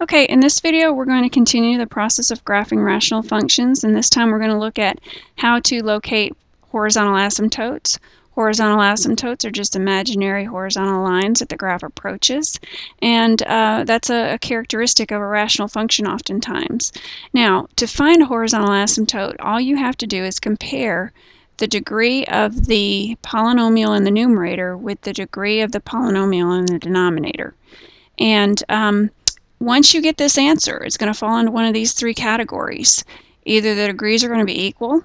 Okay, in this video we're going to continue the process of graphing rational functions, and this time we're going to look at how to locate horizontal asymptotes. Horizontal asymptotes are just imaginary horizontal lines that the graph approaches, and that's a characteristic of a rational function oftentimes. Now, to find a horizontal asymptote, all you have to do is compare the degree of the polynomial in the numerator with the degree of the polynomial in the denominator. And once you get this answer, it's going to fall into one of these three categories. Either the degrees are going to be equal,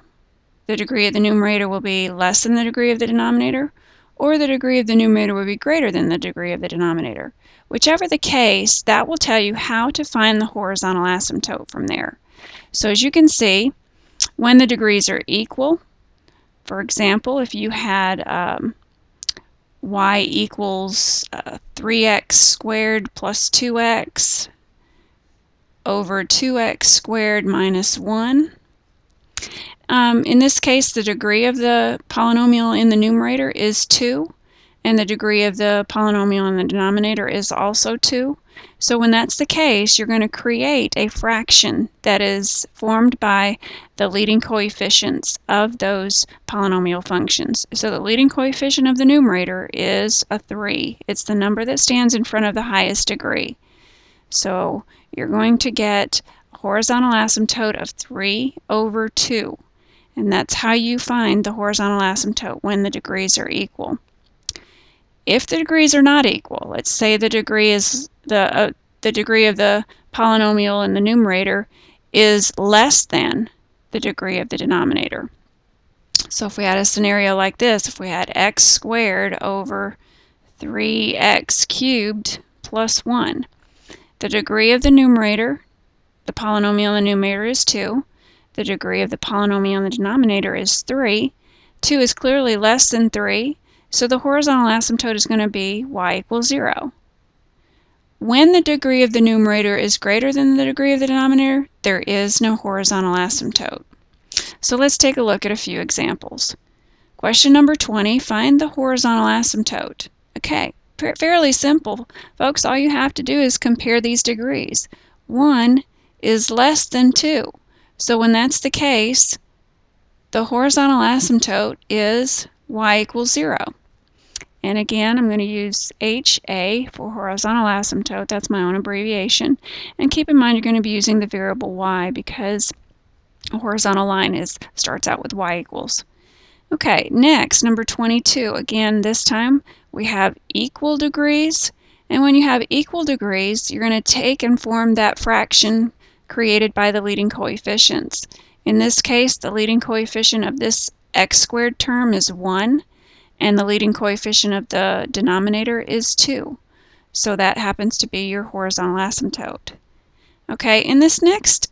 the degree of the numerator will be less than the degree of the denominator, or the degree of the numerator will be greater than the degree of the denominator. Whichever the case, that will tell you how to find the horizontal asymptote from there. So as you can see, when the degrees are equal, for example, if you had y equals 3x squared plus 2x over 2x squared minus 1. In this case, the degree of the polynomial in the numerator is 2, and the degree of the polynomial in the denominator is also 2. So when that's the case, you're going to create a fraction that is formed by the leading coefficients of those polynomial functions. So the leading coefficient of the numerator is a 3. It's the number that stands in front of the highest degree. So you're going to get a horizontal asymptote of 3 over 2. And that's how you find the horizontal asymptote when the degrees are equal. If the degrees are not equal, let's say the degree is the degree of the polynomial in the numerator is less than the degree of the denominator. So if we had a scenario like this, if we had x squared over 3x cubed plus 1, the degree of the numerator, the polynomial in the numerator, is 2. The degree of the polynomial in the denominator is 3. 2 is clearly less than 3, so the horizontal asymptote is going to be y equals 0. When the degree of the numerator is greater than the degree of the denominator, there is no horizontal asymptote. So let's take a look at a few examples. Question number 20, find the horizontal asymptote. Okay, fairly simple. Folks, all you have to do is compare these degrees. 1 is less than 2. So when that's the case, the horizontal asymptote is y equals 0. And again, I'm going to use HA for horizontal asymptote. That's my own abbreviation. And keep in mind you're going to be using the variable y because a horizontal line starts out with y equals. Okay, next, number 22. Again, this time we have equal degrees. And when you have equal degrees, you're going to take and form that fraction created by the leading coefficients. In this case, the leading coefficient of this x squared term is 1, and the leading coefficient of the denominator is 2. So that happens to be your horizontal asymptote. Okay, in this next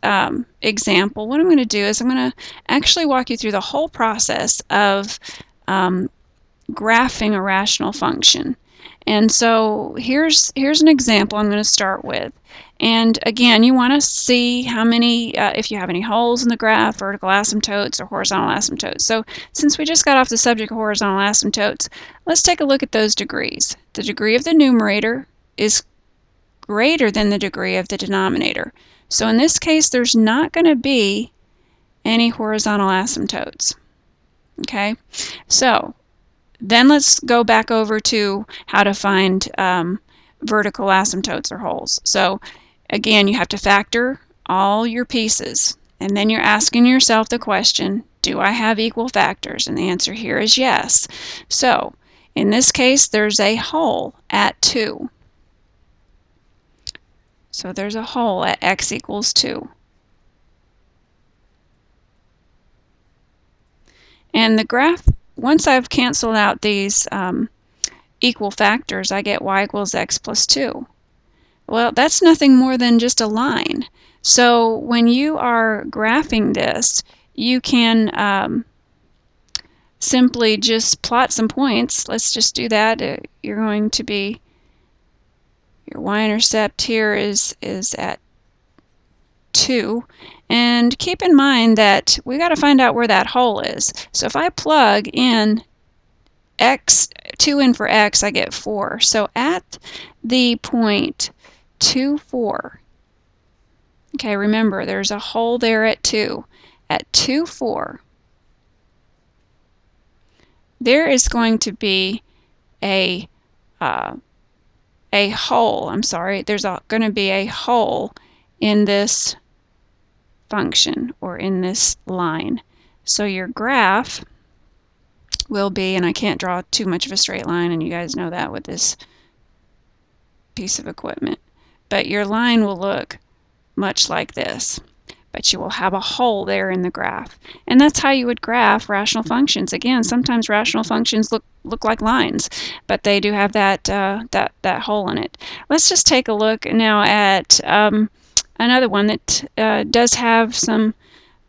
example, what I'm going to do is I'm going to actually walk you through the whole process of graphing a rational function. And so here's an example I'm going to start with. And again, you want to see how many, if you have any holes in the graph, vertical asymptotes or horizontal asymptotes. So since we just got off the subject of horizontal asymptotes, let's take a look at those degrees. The degree of the numerator is greater than the degree of the denominator. So in this case, there's not going to be any horizontal asymptotes. Okay, so then let's go back over to how to find vertical asymptotes or holes. So again, you have to factor all your pieces, and then you're asking yourself the question, do I have equal factors? And the answer here is yes. So in this case, there's a hole at 2. So there's a hole at x equals 2. And the graph, once I've canceled out these equal factors, I get y equals x plus 2. Well, that's nothing more than just a line. So when you are graphing this, you can simply just plot some points. Let's just do that. You're going to be, your y-intercept here is at 2. And keep in mind that we got to find out where that hole is. So if I plug in x, 2 in for x, I get 4. So at the point 2, 4, Okay, remember there's a hole there at 2. At 2, 4, there is going to be a hole. I'm sorry, there's going to be a hole in this function or in this line. So your graph will be, and I can't draw too much of a straight line, and you guys know that with this piece of equipment, but your line will look much like this, but you will have a hole there in the graph. And that's how you would graph rational functions. Again, sometimes rational functions look like lines, but they do have that hole in it. Let's just take a look now at another one that does have some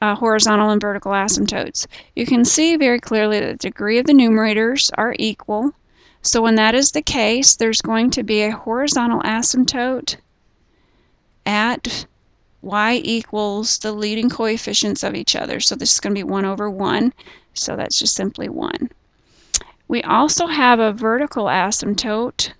horizontal and vertical asymptotes. You can see very clearly that the degree of the numerators are equal. So when that is the case, there's going to be a horizontal asymptote at y equals the leading coefficients of each other. So this is going to be 1 over 1. So that's just simply 1. We also have a vertical asymptote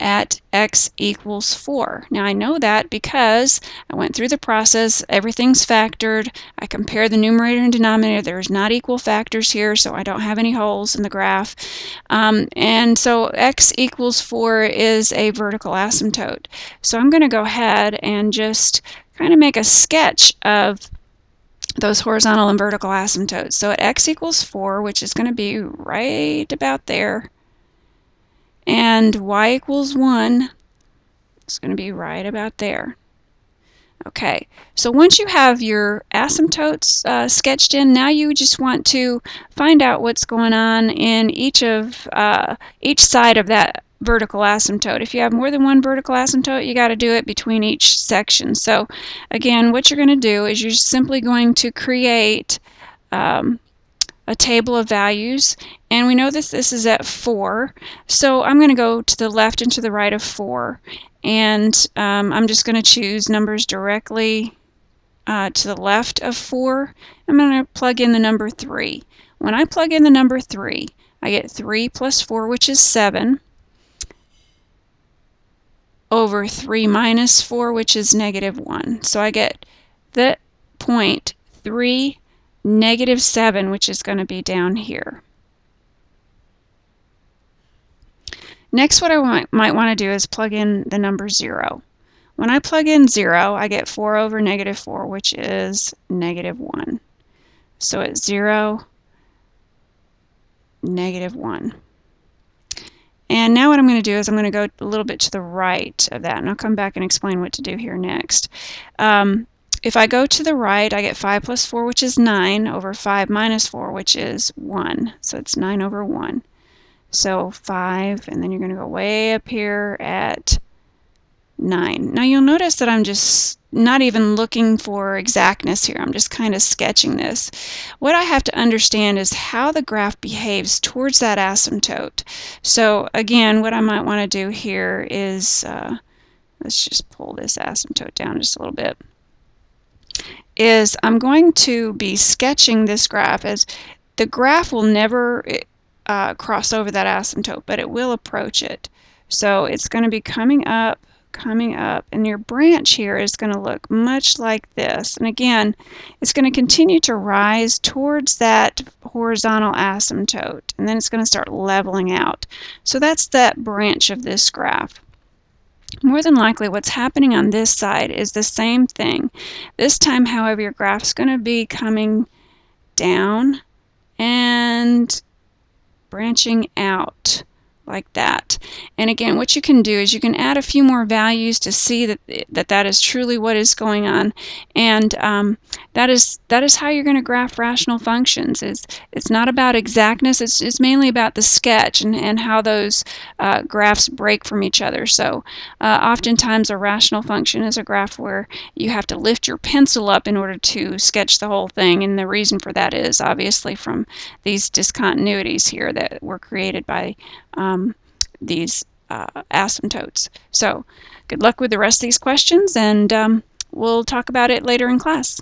at x equals 4. Now I know that because I went through the process, everything's factored, I compare the numerator and denominator, there's not equal factors here, so I don't have any holes in the graph. And so x equals 4 is a vertical asymptote. So I'm going to go ahead and just kind of make a sketch of those horizontal and vertical asymptotes. So at x equals 4, which is going to be right about there, and y equals 1, it's going to be right about there. Okay, so once you have your asymptotes sketched in, now you just want to find out what's going on in each side of that vertical asymptote. If you have more than one vertical asymptote, you got to do it between each section. So again, what you're going to do is you're simply going to create a table of values, and we know that this is at 4, so I'm going to go to the left and to the right of 4, and I'm just going to choose numbers directly to the left of 4. I'm going to plug in the number 3. When I plug in the number 3, I get 3 plus 4, which is 7, over 3 minus 4, which is negative 1. So I get the point 3, negative 7, which is going to be down here. Next, what I might want to do is plug in the number 0. When I plug in 0, I get 4 over negative 4, which is negative 1. So it's 0, negative 1. And now what I'm going to do is I'm going to go a little bit to the right of that, and I'll come back and explain what to do here next. If I go to the right, I get 5 plus 4, which is 9, over 5 minus 4, which is 1. So it's 9 over 1. So 5, and then you're going to go way up here at 9. Now you'll notice that I'm just not even looking for exactness here. I'm just kind of sketching this. What I have to understand is how the graph behaves towards that asymptote. So again, what I might want to do here is, let's just pull this asymptote down just a little bit, is I'm going to be sketching this graph as the graph will never cross over that asymptote, but it will approach it. So it's going to be coming up, and your branch here is going to look much like this. And again, it's going to continue to rise towards that horizontal asymptote, and then it's going to start leveling out. So that's that branch of this graph. More than likely, what's happening on this side is the same thing. This time, however, your graph is going to be coming down and branching out like that. And again, what you can do is you can add a few more values to see that is truly what is going on, and that is how you're going to graph rational functions. It's not about exactness, it's mainly about the sketch and how those graphs break from each other. So oftentimes a rational function is a graph where you have to lift your pencil up in order to sketch the whole thing, and the reason for that is obviously from these discontinuities here that were created by these asymptotes. So good luck with the rest of these questions, and we'll talk about it later in class.